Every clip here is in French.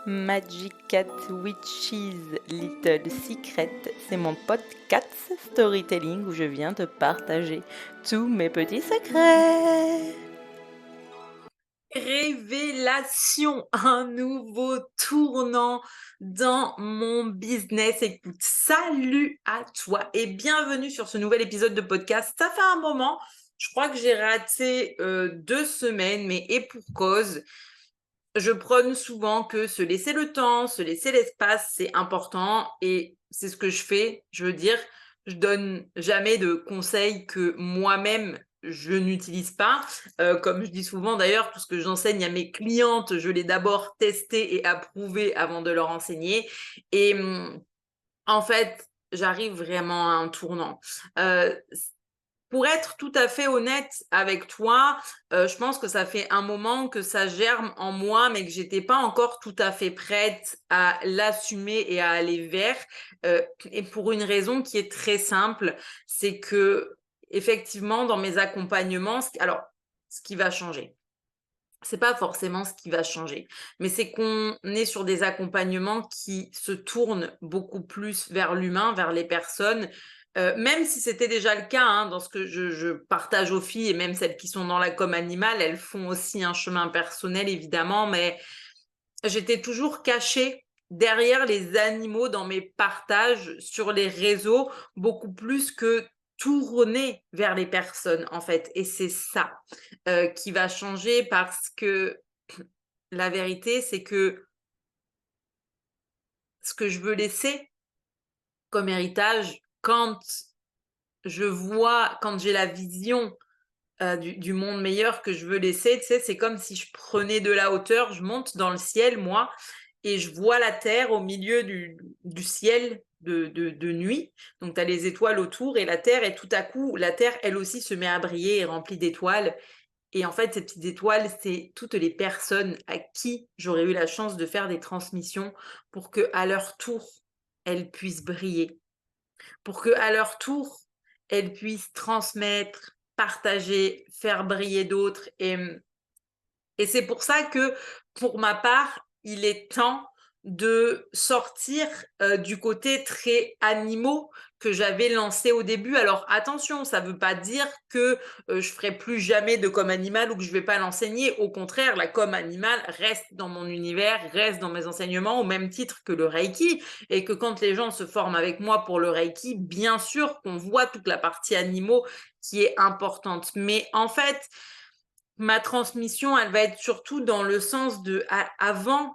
Magic Cat Witches Little Secret, c'est mon podcast storytelling où je viens te partager tous mes petits secrets. Révélation, un nouveau tournant dans mon business. Écoute, salut à toi et bienvenue sur ce nouvel épisode de podcast. Ça fait un moment, je crois que j'ai raté 2 semaines, mais et pour cause. Je prône souvent que se laisser le temps, se laisser l'espace, c'est important et c'est ce que je fais. Je veux dire, je donne jamais de conseils que moi-même je n'utilise pas. Comme je dis souvent d'ailleurs, tout ce que j'enseigne à mes clientes, je l'ai d'abord testé et approuvé avant de leur enseigner. Et en fait, j'arrive vraiment à un tournant. Pour être tout à fait honnête avec toi, je pense que ça fait un moment que ça germe en moi, mais que j'étais pas encore tout à fait prête à l'assumer et à aller vers, et pour une raison qui est très simple, c'est qu'effectivement dans mes accompagnements, ce qui va changer, c'est pas forcément ce qui va changer, mais c'est qu'on est sur des accompagnements qui se tournent beaucoup plus vers l'humain, vers les personnes, même si c'était déjà le cas, hein, dans ce que je partage aux filles et même celles qui sont dans la com animale, elles font aussi un chemin personnel évidemment, mais j'étais toujours cachée derrière les animaux dans mes partages sur les réseaux, beaucoup plus que tourner vers les personnes en fait, et c'est ça qui va changer parce que la vérité, c'est que ce que je veux laisser comme héritage, quand j'ai la vision du monde meilleur que je veux laisser, tu sais, c'est comme si je prenais de la hauteur, je monte dans le ciel, moi, et je vois la Terre au milieu du ciel de nuit. Donc, tu as les étoiles autour et la Terre, et tout à coup, la Terre, elle aussi, se met à briller et est remplie d'étoiles. Et en fait, ces petites étoiles, c'est toutes les personnes à qui j'aurais eu la chance de faire des transmissions pour que, à leur tour, elles puissent briller, pour que, à leur tour, elles puissent transmettre, partager, faire briller d'autres. Et c'est pour ça que, pour ma part, il est temps de sortir du côté très animaux que j'avais lancé au début. Alors attention, ça ne veut pas dire que je ferai plus jamais de com animal ou que je ne vais pas l'enseigner. Au contraire, la com animale reste dans mon univers, reste dans mes enseignements au même titre que le Reiki. Et que quand les gens se forment avec moi pour le Reiki, bien sûr qu'on voit toute la partie animaux qui est importante. Mais en fait, ma transmission, elle va être surtout dans le sens avant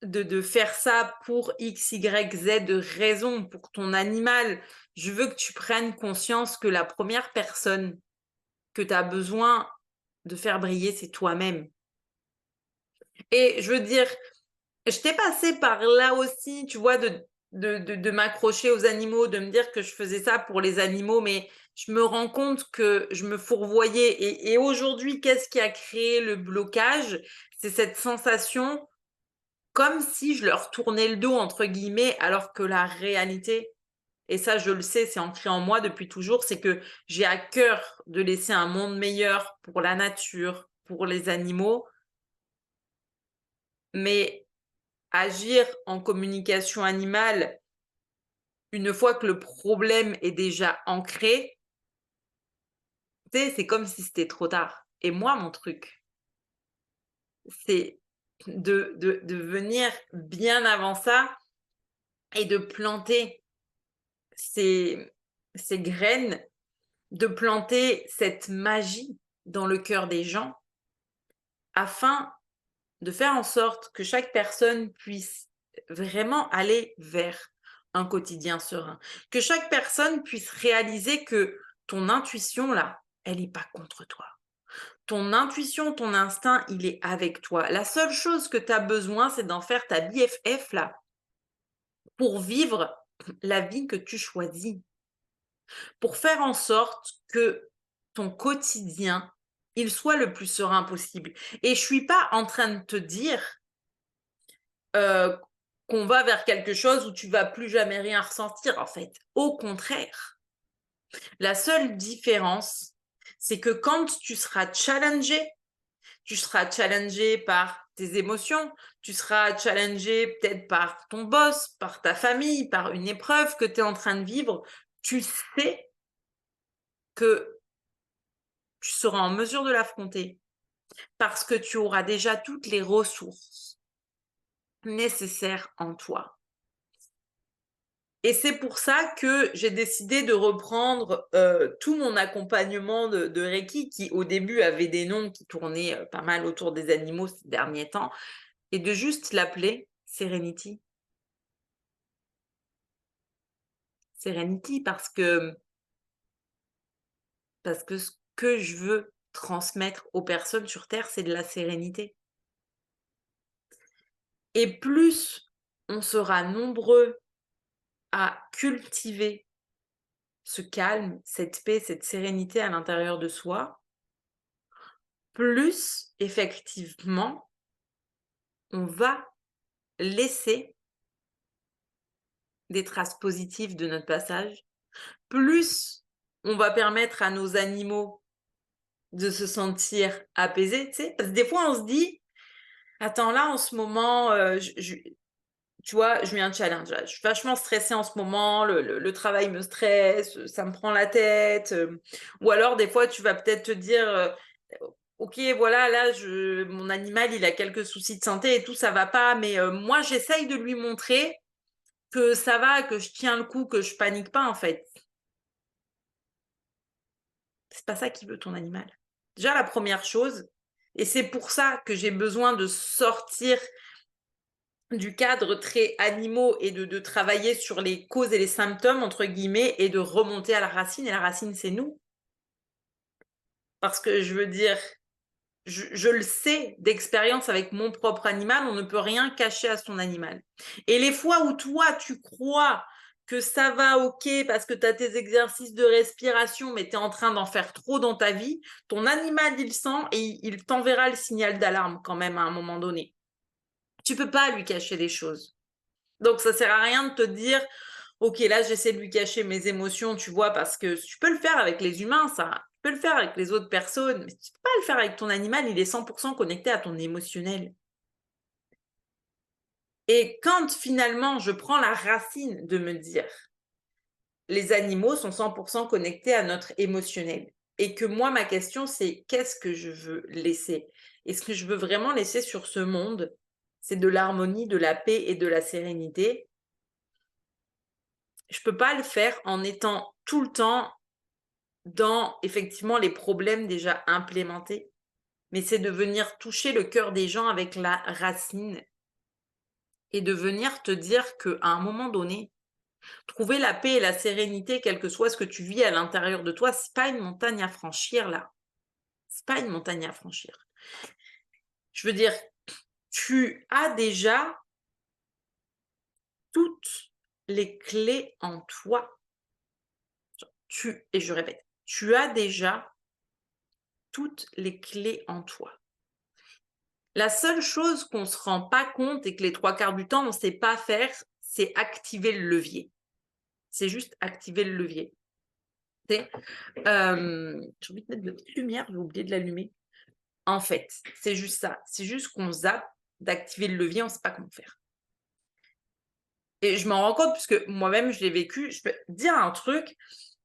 de faire ça pour X, Y, Z raison, pour ton animal. Je veux que tu prennes conscience que la première personne que tu as besoin de faire briller, c'est toi-même. Et je veux dire, je t'ai passé par là aussi, tu vois, de m'accrocher aux animaux, de me dire que je faisais ça pour les animaux, mais je me rends compte que je me fourvoyais. Et aujourd'hui, qu'est-ce qui a créé le blocage? C'est cette sensation comme si je leur tournais le dos, entre guillemets, alors que la réalité, et ça je le sais, c'est ancré en moi depuis toujours, c'est que j'ai à cœur de laisser un monde meilleur pour la nature, pour les animaux, mais agir en communication animale une fois que le problème est déjà ancré, tu sais, c'est comme si c'était trop tard. Et moi, mon truc, c'est de venir bien avant ça et de planter ces, ces graines, de planter cette magie dans le cœur des gens afin de faire en sorte que chaque personne puisse vraiment aller vers un quotidien serein. Que chaque personne puisse réaliser que ton intuition, là, elle n'est pas contre toi. Ton intuition, ton instinct, il est avec toi. La seule chose que tu as besoin, c'est d'en faire ta BFF, là, pour vivre la vie que tu choisis. Pour faire en sorte que ton quotidien, il soit le plus serein possible. Et je suis pas en train de te dire qu'on va vers quelque chose où tu vas plus jamais rien ressentir, en fait. Au contraire, la seule différence, c'est que quand tu seras challengé, Tu seras challengé par tes émotions, tu seras challengé peut-être par ton boss, par ta famille, par une épreuve que tu es en train de vivre. Tu sais que tu seras en mesure de l'affronter parce que tu auras déjà toutes les ressources nécessaires en toi. Et c'est pour ça que j'ai décidé de reprendre tout mon accompagnement de Reiki, qui au début avait des noms qui tournaient pas mal autour des animaux ces derniers temps, et de juste l'appeler Serenity. Serenity parce que ce que je veux transmettre aux personnes sur Terre, c'est de la sérénité. Et plus on sera nombreux à cultiver ce calme, cette paix, cette sérénité à l'intérieur de soi, plus effectivement on va laisser des traces positives de notre passage, plus on va permettre à nos animaux de se sentir apaisés, tu sais. Parce que des fois, on se dit, attends, là, en ce moment, tu vois, je mets un challenge. Là. Je suis vachement stressée en ce moment, le travail me stresse, ça me prend la tête. Ou alors, des fois, tu vas peut-être te dire, ok, voilà, là, mon animal, il a quelques soucis de santé et tout, ça va pas, mais moi, j'essaye de lui montrer que ça va, que je tiens le coup, que je panique pas, en fait. C'est pas ça qu'il veut, ton animal. Déjà, la première chose, et c'est pour ça que j'ai besoin de sortir du cadre très animaux et de travailler sur les causes et les symptômes, entre guillemets, et de remonter à la racine. Et la racine, c'est nous. Parce que je veux dire, je le sais d'expérience avec mon propre animal, on ne peut rien cacher à son animal. Et les fois où toi, tu crois que ça va ok parce que tu as tes exercices de respiration, mais tu es en train d'en faire trop dans ta vie, ton animal, il sent et il t'enverra le signal d'alarme quand même à un moment donné. Tu peux pas lui cacher les choses. Donc, ça sert à rien de te dire, ok, là, j'essaie de lui cacher mes émotions, tu vois, parce que tu peux le faire avec les humains, ça. Tu peux le faire avec les autres personnes, mais tu peux pas le faire avec ton animal, il est 100% connecté à ton émotionnel. Et quand finalement, je prends la racine de me dire, les animaux sont 100% connectés à notre émotionnel. Et que moi, ma question, c'est qu'est-ce que je veux laisser? Et ce que je veux vraiment laisser sur ce monde, c'est de l'harmonie, de la paix et de la sérénité. Je peux pas le faire en étant tout le temps dans effectivement les problèmes déjà implémentés, mais c'est de venir toucher le cœur des gens avec la racine et de venir te dire qu'à un moment donné, trouver la paix et la sérénité, quel que soit ce que tu vis à l'intérieur de toi, c'est pas une montagne à franchir là. C'est pas une montagne à franchir. Je veux dire, tu as déjà toutes les clés en toi. Et je répète, tu as déjà toutes les clés en toi. La seule chose qu'on ne se rend pas compte et que les 3 quarts du temps, on ne sait pas faire, c'est activer le levier. C'est juste activer le levier. J'ai envie de mettre de la petite lumière, j'ai oublié de l'allumer. En fait, c'est juste ça. C'est juste qu'on zappe d'activer le levier, on ne sait pas comment faire. Et je m'en rends compte puisque moi-même, je l'ai vécu. Je peux dire un truc,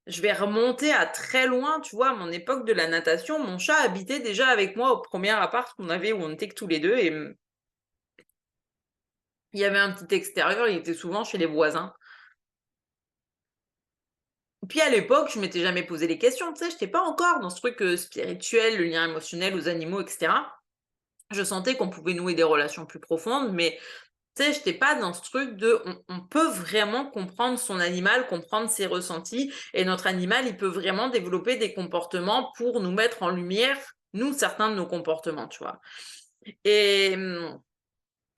je vais remonter à très loin, tu vois, à mon époque de la natation. Mon chat habitait déjà avec moi au premier appart qu'on avait où on était que tous les deux. Et il y avait un petit extérieur, il était souvent chez les voisins. Puis à l'époque, je m'étais jamais posé les questions, tu sais, j'étais pas encore dans ce truc spirituel, le lien émotionnel aux animaux, etc. Je sentais qu'on pouvait nouer des relations plus profondes, mais tu sais, j'étais pas dans ce truc de on peut vraiment comprendre son animal, comprendre ses ressentis, et notre animal, il peut vraiment développer des comportements pour nous mettre en lumière, nous, certains de nos comportements, tu vois. Et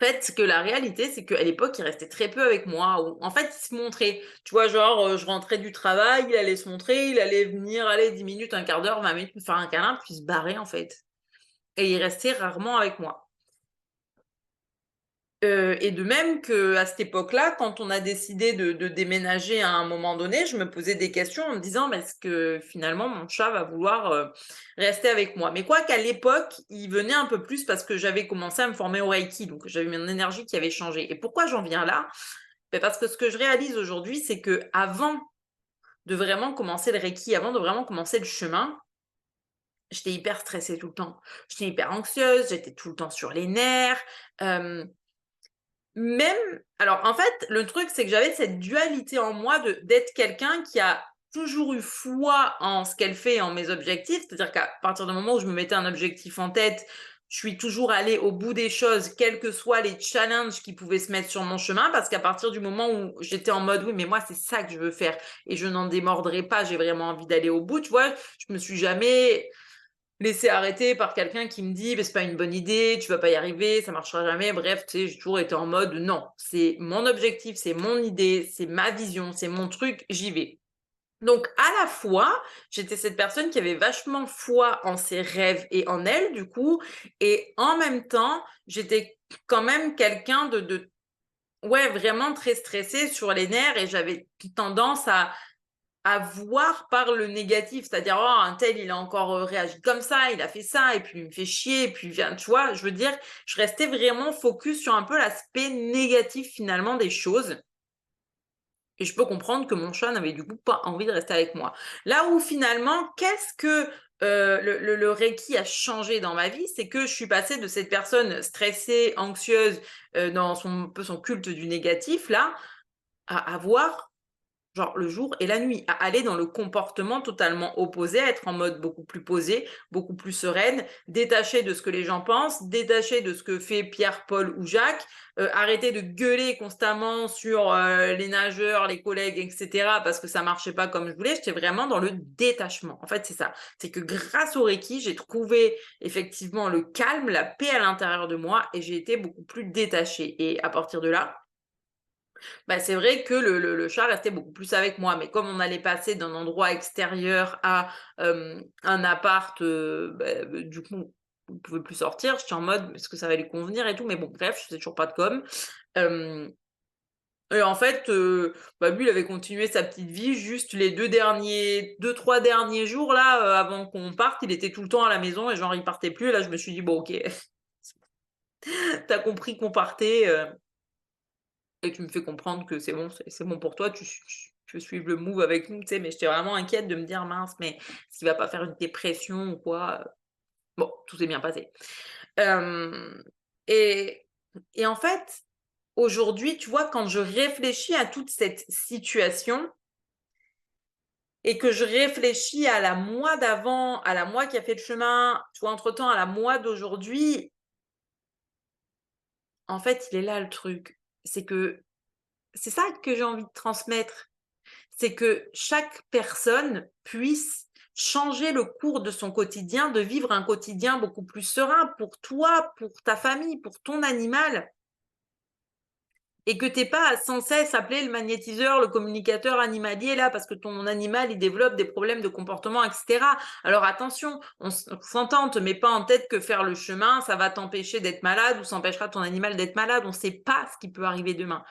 fait, que la réalité, c'est qu'à l'époque, il restait très peu avec moi. En fait, il se montrait. Tu vois, genre, je rentrais du travail, il allait se montrer, il allait venir, aller 10 minutes, un quart d'heure, 20 minutes, me faire un câlin, puis se barrer, en fait. Et il restait rarement avec moi. Et de même qu'à cette époque-là, quand on a décidé de déménager à un moment donné, je me posais des questions en me disant, mais est-ce que finalement mon chat va vouloir rester avec moi? Mais quoi qu'à l'époque, il venait un peu plus parce que j'avais commencé à me former au Reiki, donc j'avais mon énergie qui avait changé. Et pourquoi j'en viens là? Ben parce que ce que je réalise aujourd'hui, c'est que avant de vraiment commencer le Reiki, avant de vraiment commencer le chemin, j'étais hyper stressée tout le temps. J'étais hyper anxieuse, j'étais tout le temps sur les nerfs. euh, Même alors, en fait, le truc, c'est que j'avais cette dualité en moi d'être quelqu'un qui a toujours eu foi en ce qu'elle fait et en mes objectifs. C'est-à-dire qu'à partir du moment où je me mettais un objectif en tête, je suis toujours allée au bout des choses, quels que soient les challenges qui pouvaient se mettre sur mon chemin, parce qu'à partir du moment où j'étais en mode, oui, mais moi, c'est ça que je veux faire et je n'en démordrai pas, j'ai vraiment envie d'aller au bout, tu vois, je me suis jamais laisser arrêter par quelqu'un qui me dit, c'est pas une bonne idée, tu vas pas y arriver, ça marchera jamais. Bref, tu sais, j'ai toujours été en mode, non, c'est mon objectif, c'est mon idée, c'est ma vision, c'est mon truc, j'y vais. Donc, à la fois, j'étais cette personne qui avait vachement foi en ses rêves et en elle, du coup, et en même temps, j'étais quand même quelqu'un ouais, vraiment très stressé sur les nerfs et j'avais tendance à voir par le négatif, c'est-à-dire oh un tel il a encore réagi comme ça, il a fait ça et puis il me fait chier et puis vient, tu vois, je veux dire, je restais vraiment focus sur un peu l'aspect négatif finalement des choses et je peux comprendre que mon chat n'avait du coup pas envie de rester avec moi. Là où finalement, qu'est-ce que le Reiki a changé dans ma vie, c'est que je suis passée de cette personne stressée, anxieuse, dans un peu son culte du négatif là, à avoir genre le jour et la nuit, à aller dans le comportement totalement opposé, à être en mode beaucoup plus posé, beaucoup plus sereine, détaché de ce que les gens pensent, détaché de ce que fait Pierre, Paul ou Jacques, arrêter de gueuler constamment sur les nageurs, les collègues, etc. parce que ça marchait pas comme je voulais, j'étais vraiment dans le détachement. En fait, c'est ça. C'est que grâce au Reiki, j'ai trouvé effectivement le calme, la paix à l'intérieur de moi et j'ai été beaucoup plus détachée. Et à partir de là, bah, c'est vrai que le chat restait beaucoup plus avec moi, mais comme on allait passer d'un endroit extérieur à un appart, du coup, on ne pouvait plus sortir. J'étais en mode: «Est-ce que ça va lui convenir et tout?» mais bon, bref, je faisais toujours pas de com. Hem et en fait, bah, lui, il avait continué sa petite vie. Juste les 2-3 derniers jours là, avant qu'on parte, il était tout le temps à la maison et genre il partait plus et là, je me suis dit: «Bon OK, tu as compris qu'on partait, et tu me fais comprendre que c'est bon, c'est bon pour toi, tu veux suivre le move avec nous, tu sais, mais j'étais vraiment inquiète de me dire: «Mince, mais est-ce qu'il va pas faire une dépression ou quoi?» Bon, tout s'est bien passé. Hem et et en fait, aujourd'hui, tu vois, quand je réfléchis à toute cette situation et que je réfléchis à la moi d'avant, à la moi qui a fait le chemin, tu vois, entre-temps, à la moi d'aujourd'hui, en fait, il est là le truc. C'est que c'est ça que j'ai envie de transmettre. C'est que chaque personne puisse changer le cours de son quotidien, de vivre un quotidien beaucoup plus serein pour toi, pour ta famille, pour ton animal et que tu pas à sans cesse appeler le magnétiseur, le communicateur animalier là parce que ton animal il développe des problèmes de comportement et cetera. Alors attention, on s'entend, on te met pas en tête que faire le chemin, ça va t'empêcher d'être malade ou ça empêchera ton animal d'être malade, on sait pas ce qui peut arriver demain.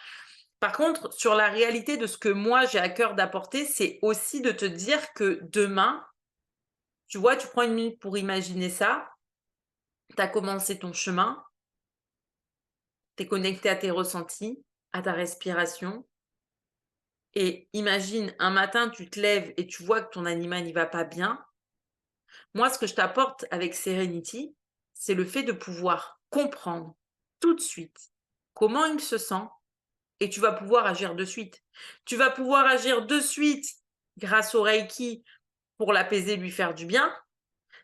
Par contre, sur la réalité de ce que moi j'ai à cœur d'apporter, c'est aussi de te dire que demain, tu vois, tu prends une minute pour imaginer ça, tu as commencé ton chemin, tu es connecté à tes ressentis, à ta respiration, et imagine un matin, tu te lèves et tu vois que ton animal n'y va pas bien. Moi, ce que je t'apporte avec Serenity, c'est le fait de pouvoir comprendre tout de suite comment il se sent et tu vas pouvoir agir de suite. Tu vas pouvoir agir de suite grâce au Reiki pour l'apaiser, lui faire du bien,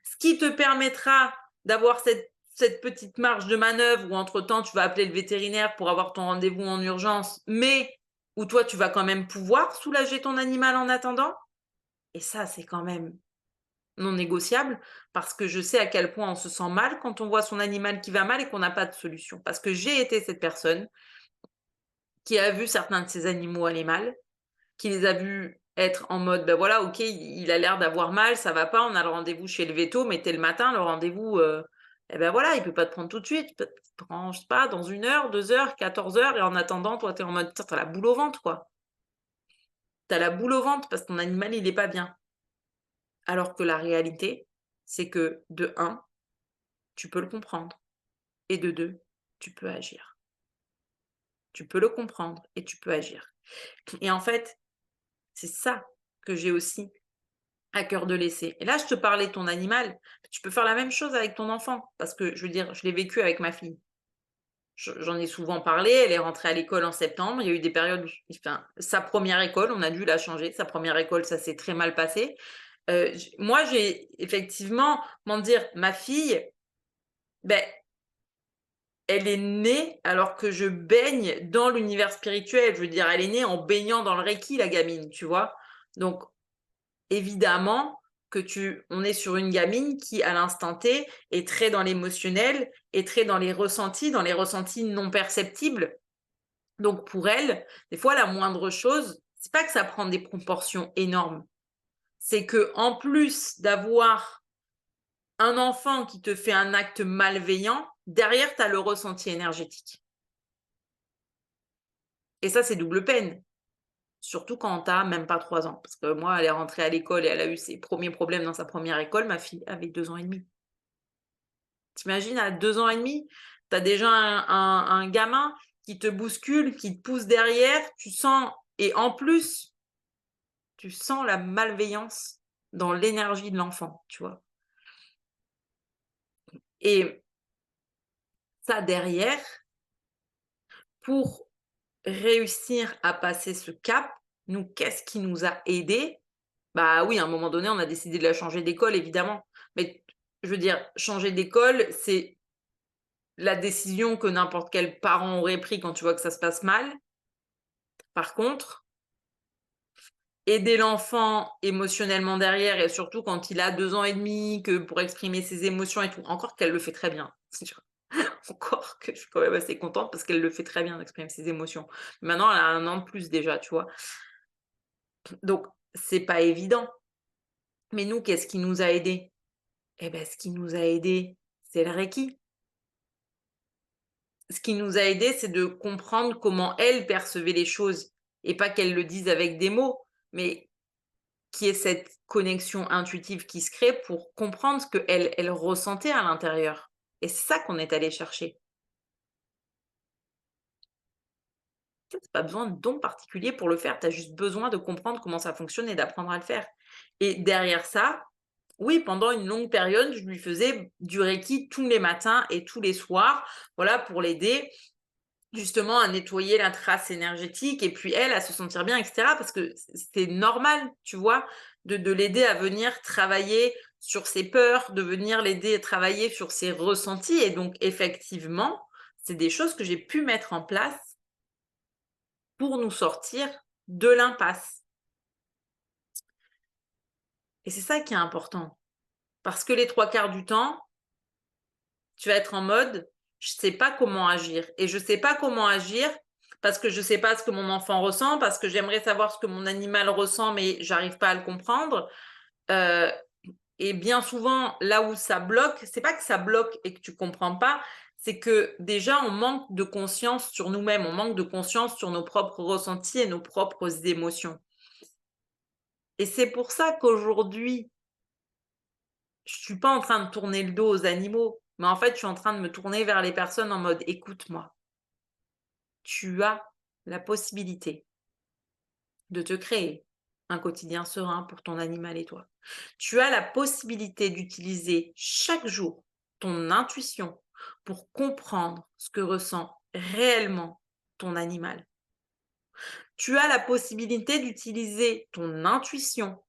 ce qui te permettra d'avoir cette petite marge de manœuvre où entre-temps, tu vas appeler le vétérinaire pour avoir ton rendez-vous en urgence, mais où toi, tu vas quand même pouvoir soulager ton animal en attendant. Et ça, c'est quand même non négociable parce que je sais à quel point on se sent mal quand on voit son animal qui va mal et qu'on n'a pas de solution. Parce que j'ai été cette personne qui a vu certains de ses animaux aller mal, qui les a vus être en mode, ben voilà, OK, il a l'air d'avoir mal, ça va pas, on a le rendez-vous chez le véto, mais dès le matin, le rendez-vous, Eh ben voilà, il peut pas te prendre tout de suite. Il te prend, je sais pas, dans 1 heure, 2 heures, 14 heures et en attendant, toi, tu es en mode: «Putain, tu la boule au ventre, quoi». Tu la boule au ventre parce que ton animal, il est pas bien. Alors que la réalité, c'est que de un, tu peux le comprendre et de 2, tu peux agir. Tu peux le comprendre et tu peux agir. Et en fait, c'est ça que j'ai aussi à cœur de laisser. Et là, je te parlais de ton animal, tu peux faire la même chose avec ton enfant parce que je veux dire, je l'ai vécu avec ma fille. J'en ai souvent parlé, elle est rentrée à l'école en septembre, il y a eu des périodes où enfin, sa première école, on a dû la changer. Sa première école, ça s'est très mal passé. Moi, j'ai effectivement, comment dire? Ma fille, ben, elle est née alors que je baigne dans l'univers spirituel. Je veux dire, elle est née en baignant dans le reiki, la gamine, tu vois? Donc évidemment que on est sur une gamine qui, à l'instant T, est très dans l'émotionnel, est très dans les ressentis non perceptibles. Donc pour elle, des fois, la moindre chose, c'est pas que ça prend des proportions énormes, c'est que en plus d'avoir un enfant qui te fait un acte malveillant, derrière, tu as le ressenti énergétique. Et ça, c'est double peine. Surtout quand tu as même pas 3 ans. Parce que moi, elle est rentrée à l'école et elle a eu ses premiers problèmes dans sa première école. Ma fille avait 2 ans et demi. T'imagines, à 2 ans et demi, tu as déjà un gamin qui te bouscule, qui te pousse derrière, tu sens et en plus, tu sens la malveillance dans l'énergie de l'enfant, tu vois? Et ça derrière, pour réussir à passer ce cap, nous, qu'est-ce qui nous a aidés? Bah oui, à un moment donné, on a décidé de la changer d'école, évidemment. Mais je veux dire, changer d'école, c'est la décision que n'importe quel parent aurait pris quand tu vois que ça se passe mal. Par contre, aider l'enfant émotionnellement derrière et surtout quand il a 2 ans et demi, que pour exprimer ses émotions et tout, encore qu'elle le fait très bien. Encore que je suis quand même assez contente parce qu'elle le fait très bien d'exprimer ses émotions. Maintenant, elle a 1 an de plus déjà, tu vois? Donc c'est pas évident. Mais nous, qu'est-ce qui nous a aidés? Eh ben, ce qui nous a aidés, c'est le reiki. Ce qui nous a aidés, c'est de comprendre comment elle percevait les choses et pas qu'elle le dise avec des mots, mais qu'il y ait cette connexion intuitive qui se crée pour comprendre ce qu'elle elle ressentait à l'intérieur. Et c'est ça qu'on est allé chercher. Tu pas besoin de dons particuliers pour le faire, tu as juste besoin de comprendre comment ça fonctionne et d'apprendre à le faire. Et derrière ça, oui, pendant une longue période, je lui faisais du reiki tous les matins et tous les soirs, voilà, pour l'aider justement à nettoyer la trace énergétique et puis elle, à se sentir bien, et cetera. Parce que c'est normal, tu vois, de l'aider à venir travailler sur ses peurs, de venir l'aider à travailler sur ses ressentis. Et donc, effectivement, c'est des choses que j'ai pu mettre en place pour nous sortir de l'impasse. Et c'est ça qui est important. Parce que les 3 quarts du temps, tu vas être en mode, je sais pas comment agir. Et je sais pas comment agir parce que je sais pas ce que mon enfant ressent, parce que j'aimerais savoir ce que mon animal ressent, mais j'arrive pas à le comprendre. Euh, et bien souvent, là où ça bloque, c'est pas que ça bloque et que tu comprends pas, c'est que déjà on manque de conscience sur nous-mêmes, on manque de conscience sur nos propres ressentis et nos propres émotions. Et c'est pour ça qu'aujourd'hui, je suis pas en train de tourner le dos aux animaux, mais en fait, je suis en train de me tourner vers les personnes en mode écoute-moi, tu as la possibilité de te créer un quotidien serein pour ton animal et toi. Tu as la possibilité d'utiliser chaque jour ton intuition pour comprendre ce que ressent réellement ton animal. Tu as la possibilité d'utiliser ton intuition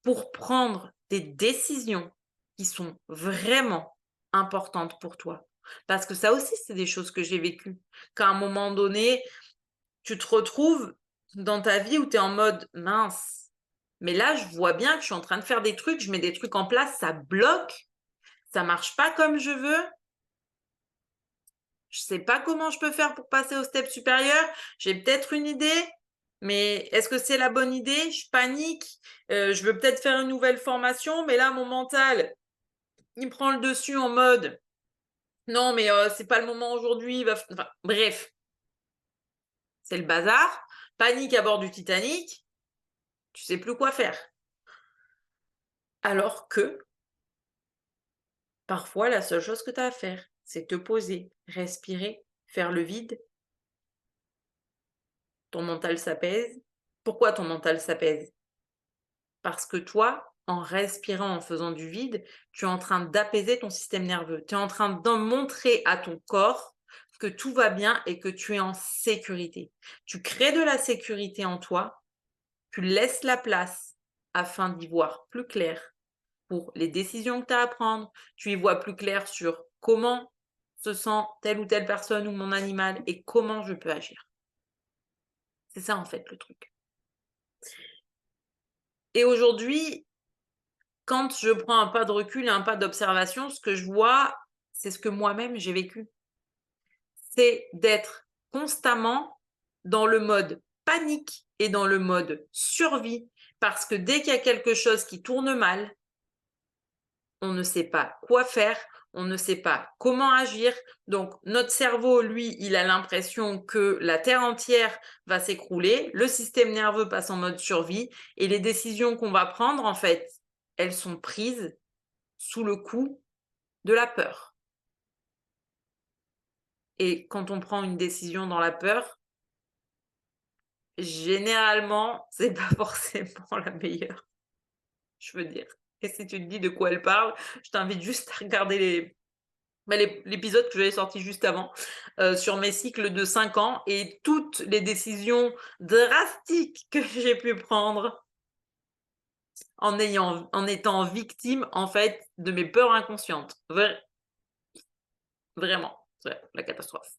pour prendre des décisions qui sont vraiment importantes pour toi. Parce que ça aussi, c'est des choses que j'ai vécues. Qu'à un moment donné, tu te retrouves dans ta vie où tu es en mode mince. Mais là, je vois bien que je suis en train de faire des trucs, je mets des trucs en place, ça bloque, ça marche pas comme je veux. Je sais pas comment je peux faire pour passer au step supérieur. J'ai peut-être une idée, mais est-ce que c'est la bonne idée? Je panique. Je veux peut-être faire une nouvelle formation, mais là, mon mental, il prend le dessus en mode Non, mais c'est pas le moment aujourd'hui, enfin, bref, c'est le bazar. Panique à bord du Titanic, tu sais plus quoi faire. Alors que, parfois, la seule chose que tu as à faire, c'est te poser, respirer, faire le vide. Ton mental s'apaise. Pourquoi ton mental s'apaise? Parce que toi, en respirant, en faisant du vide, tu es en train d'apaiser ton système nerveux. Tu es en train de montrer à ton corps que tout va bien et que tu es en sécurité. Tu crées de la sécurité en toi, tu laisses la place afin d'y voir plus clair pour les décisions que tu as à prendre. Tu y vois plus clair sur comment se sent telle ou telle personne ou mon animal et comment je peux agir. C'est ça en fait le truc. Et aujourd'hui, quand je prends un pas de recul et un pas d'observation, ce que je vois, c'est ce que moi-même j'ai vécu. C'est d'être constamment dans le mode panique et dans le mode survie. Parce que dès qu'il y a quelque chose qui tourne mal, on ne sait pas quoi faire, on ne sait pas comment agir. Donc notre cerveau, lui, il a l'impression que la Terre entière va s'écrouler, le système nerveux passe en mode survie et les décisions qu'on va prendre, en fait, elles sont prises sous le coup de la peur. Et quand on prend une décision dans la peur, généralement, c'est pas forcément la meilleure, je veux dire. Et si tu te dis de quoi elle parle, je t'invite juste à regarder l'épisode que j'avais sorti juste avant sur mes cycles de 5 ans et toutes les décisions drastiques que j'ai pu prendre en étant victime, en fait, de mes peurs inconscientes. Vraiment, c'est la catastrophe.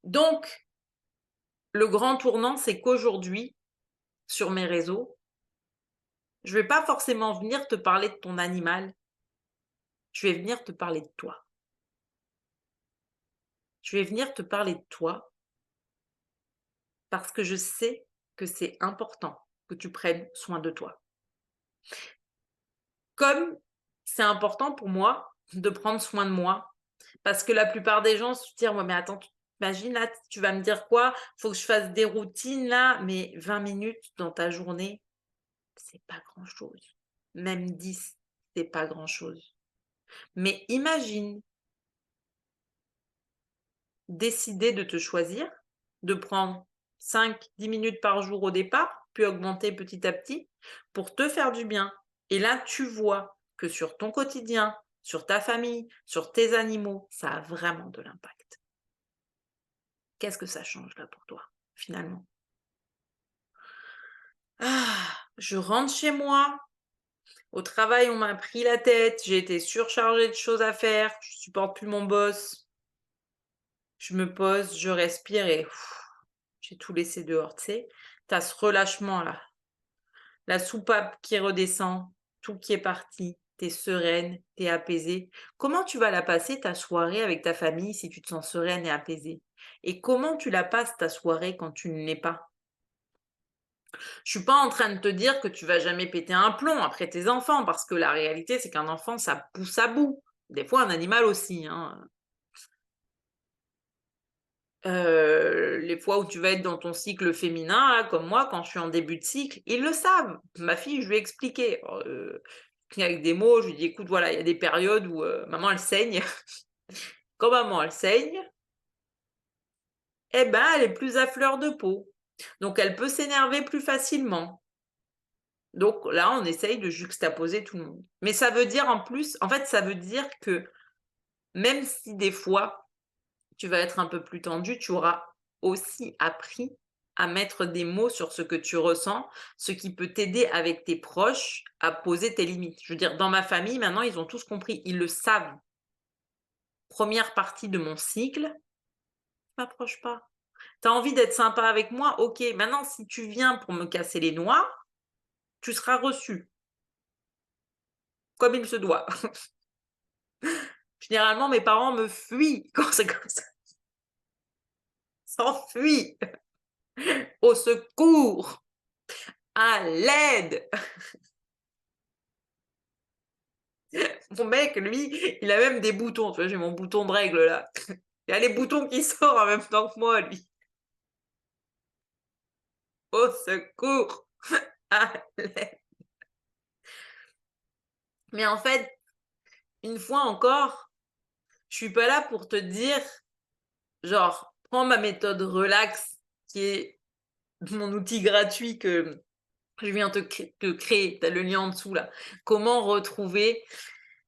Donc, le grand tournant, c'est qu'aujourd'hui, sur mes réseaux, je vais pas forcément venir te parler de ton animal, je vais venir te parler de toi. Je vais venir te parler de toi parce que je sais que c'est important que tu prennes soin de toi. Comme c'est important pour moi de prendre soin de moi, parce que la plupart des gens se disent: «Ouais, mais attends, tu imagines là, tu vas me dire quoi? Faut que je fasse des routines là», mais 20 minutes dans ta journée, c'est pas grand-chose. Même 10, c'est pas grand-chose. Mais imagine décider de te choisir, de prendre 5-10 minutes par jour au départ, puis augmenter petit à petit pour te faire du bien. Et là, tu vois que sur ton quotidien, sur ta famille, sur tes animaux, ça a vraiment de l'impact. Qu'est-ce que ça change là pour toi, finalement? Ah, je rentre chez moi. Au travail, on m'a pris la tête. J'ai été surchargée de choses à faire. Je supporte plus mon boss. Je me pose, je respire et j'ai tout laissé dehors, tu sais? Tu as ce relâchement-là, la soupape qui redescend, tout qui est parti, tu es sereine, tu es apaisée. Comment tu vas la passer ta soirée avec ta famille si tu te sens sereine et apaisée? Et comment tu la passes ta soirée quand tu ne l'es pas? Je suis pas en train de te dire que tu vas jamais péter un plomb après tes enfants, parce que la réalité, c'est qu'un enfant, ça pousse à bout. Des fois, un animal aussi, hein. Les fois où tu vas être dans ton cycle féminin, là, comme moi, quand je suis en début de cycle, ils le savent. Ma fille, je lui ai expliqué, avec des mots, je lui ai dit: «Écoute, voilà, il y a des périodes où, maman, elle saigne. Quand maman, elle saigne, eh ben, elle est plus à fleur de peau. Donc elle peut s'énerver plus facilement». Donc là, on essaye de juxtaposer tout le monde. Mais ça veut dire en plus en fait, ça veut dire que même si des fois tu vas être un peu plus tendu, tu auras aussi appris à mettre des mots sur ce que tu ressens, ce qui peut t'aider avec tes proches à poser tes limites. Je veux dire, dans ma famille, maintenant, ils ont tous compris, ils le savent. Première partie de mon cycle, je m'approche pas. Tu as envie d'être sympa avec moi? OK. Maintenant, si tu viens pour me casser les noix, tu seras reçu, comme il se doit. Généralement, mes parents me fuient quand c'est comme ça. S'enfuient. Au secours! À l'aide! Mon mec, lui, il a même des boutons. Tu vois, j'ai mon bouton de règle là. Il a les boutons qui sortent en même temps que moi, lui. Au secours! À l'aide. Mais en fait, une fois encore, je suis pas là pour te dire, genre, prends ma méthode relax, qui est mon outil gratuit que je viens te créer. Tu as le lien en dessous là. Comment retrouver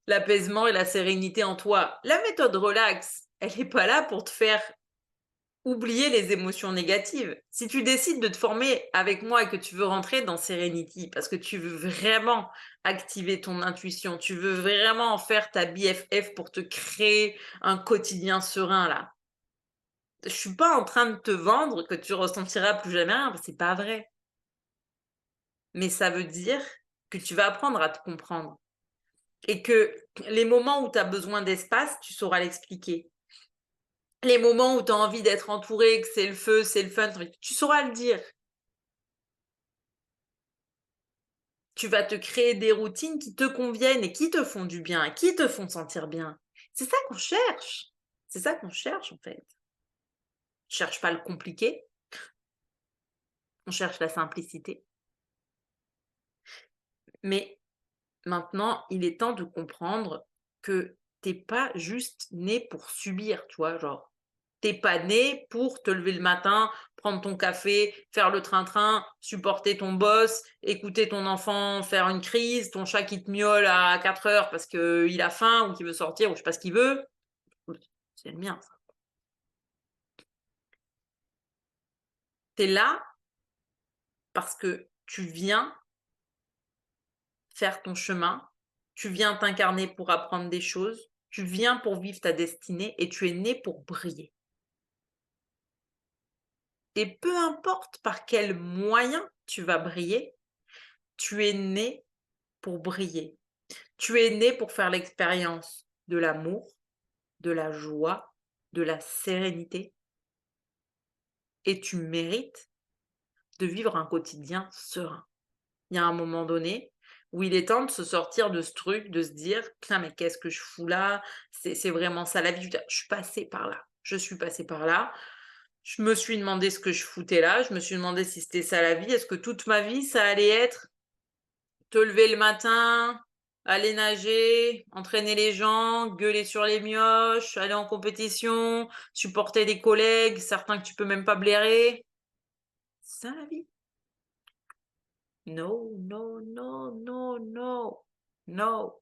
l'apaisement et la sérénité en toi? La méthode relax, elle n'est pas là pour te faire oublier les émotions négatives. Si tu décides de te former avec moi et que tu veux rentrer dans Serenity, parce que tu veux vraiment activer ton intuition, tu veux vraiment en faire ta BFF pour te créer un quotidien serein là. Je suis pas en train de te vendre que tu ressentiras plus jamais rien, c'est pas vrai. Mais ça veut dire que tu vas apprendre à te comprendre et que les moments où tu as besoin d'espace, tu sauras l'expliquer. Les moments où tu as envie d'être entouré, que c'est le feu, c'est le fun, tu sauras le dire. Tu vas te créer des routines qui te conviennent et qui te font du bien, et qui te font sentir bien. C'est ça qu'on cherche. C'est ça qu'on cherche en fait. On cherche pas le compliqué, on cherche la simplicité. Mais maintenant, il est temps de comprendre que t'es pas juste né pour subir, tu vois, genre t'es pas né pour te lever le matin, prendre ton café, faire le train-train, supporter ton boss, écouter ton enfant faire une crise, ton chat qui te miaule à 4 heures parce qu'il a faim ou qu'il veut sortir ou je sais pas ce qu'il veut. C'est le mien, ça. Tu es là parce que tu viens faire ton chemin, tu viens t'incarner pour apprendre des choses, tu viens pour vivre ta destinée et tu es né pour briller. Et peu importe par quel moyen tu vas briller, tu es né pour briller. Tu es né pour faire l'expérience de l'amour, de la joie, de la sérénité et tu mérites de vivre un quotidien serein. Il y a un moment donné où il est temps de se sortir de ce truc, de se dire: «Putain, mais qu'est-ce que je fous là? C'est vraiment ça la vie?» Je suis passée par là. Je suis passée par là. Je me suis demandé ce que je foutais là. Je me suis demandé si c'était ça la vie. Est-ce que toute ma vie, ça allait être te lever le matin, aller nager, entraîner les gens, gueuler sur les mioches, aller en compétition, supporter des collègues, certains que tu peux même pas blairer? C'est ça la vie? No, no, no, no, no, no.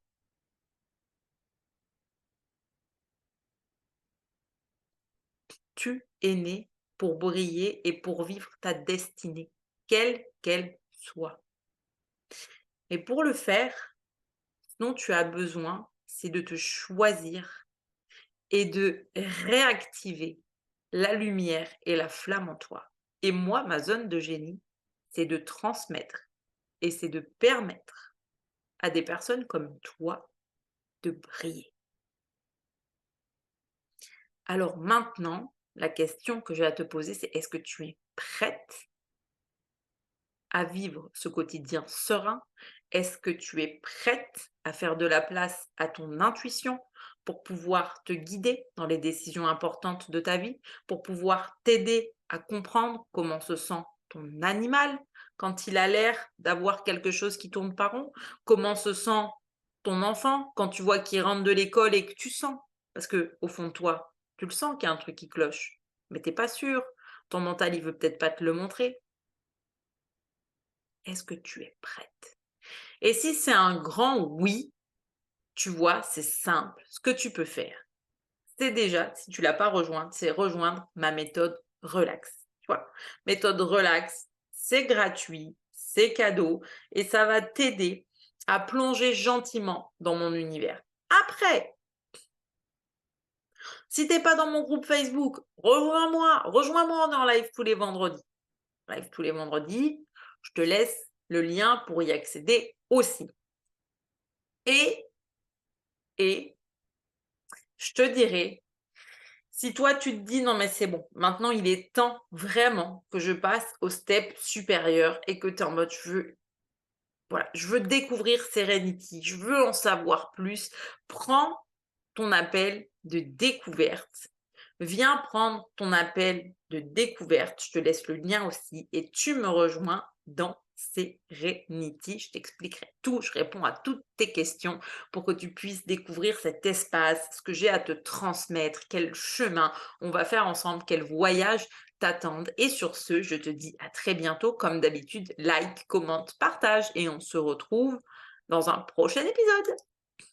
Tu es né pour briller et pour vivre ta destinée, quelle qu'elle soit. Et pour le faire, ce dont tu as besoin, c'est de te choisir et de réactiver la lumière et la flamme en toi. Et moi, ma zone de génie, c'est de transmettre et c'est de permettre à des personnes comme toi de briller. Alors maintenant, la question que j'ai à te poser, c'est est-ce que tu es prête à vivre ce quotidien serein? Est-ce que tu es prête à faire de la place à ton intuition pour pouvoir te guider dans les décisions importantes de ta vie, pour pouvoir t'aider à comprendre comment se sent ton animal quand il a l'air d'avoir quelque chose qui tourne pas rond? Comment se sent ton enfant quand tu vois qu'il rentre de l'école et que tu sens, parce que au fond de toi, tu le sens qu'il y a un truc qui cloche, mais t'es pas sûr. Ton mental, il veut peut-être pas te le montrer. Est-ce que tu es prête? Et si c'est un grand oui, tu vois, c'est simple. Ce que tu peux faire, c'est déjà, si tu l'as pas rejointe, c'est rejoindre ma méthode relax. Tu vois, méthode relax, c'est gratuit, c'est cadeau et ça va t'aider à plonger gentiment dans mon univers. Après, si t'es pas dans mon groupe Facebook, rejoins-moi, on est en live tous les vendredis. Live tous les vendredis, je te laisse le lien pour y accéder aussi. Et je te dirais, si toi tu te dis: «Non mais c'est bon, maintenant il est temps vraiment que je passe au step supérieur» et que tu es en mode: Voilà, je veux découvrir Serenity, je veux en savoir plus. Prends ton appel de découverte. Viens prendre ton appel de découverte. Je te laisse le lien aussi et tu me rejoins dans Serenity. Je t'expliquerai tout, je réponds à toutes tes questions pour que tu puisses découvrir cet espace, ce que j'ai à te transmettre, quel chemin on va faire ensemble, quel voyage t'attendent. Et sur ce, je te dis à très bientôt. Comme d'habitude, like, commente, partage et on se retrouve dans un prochain épisode.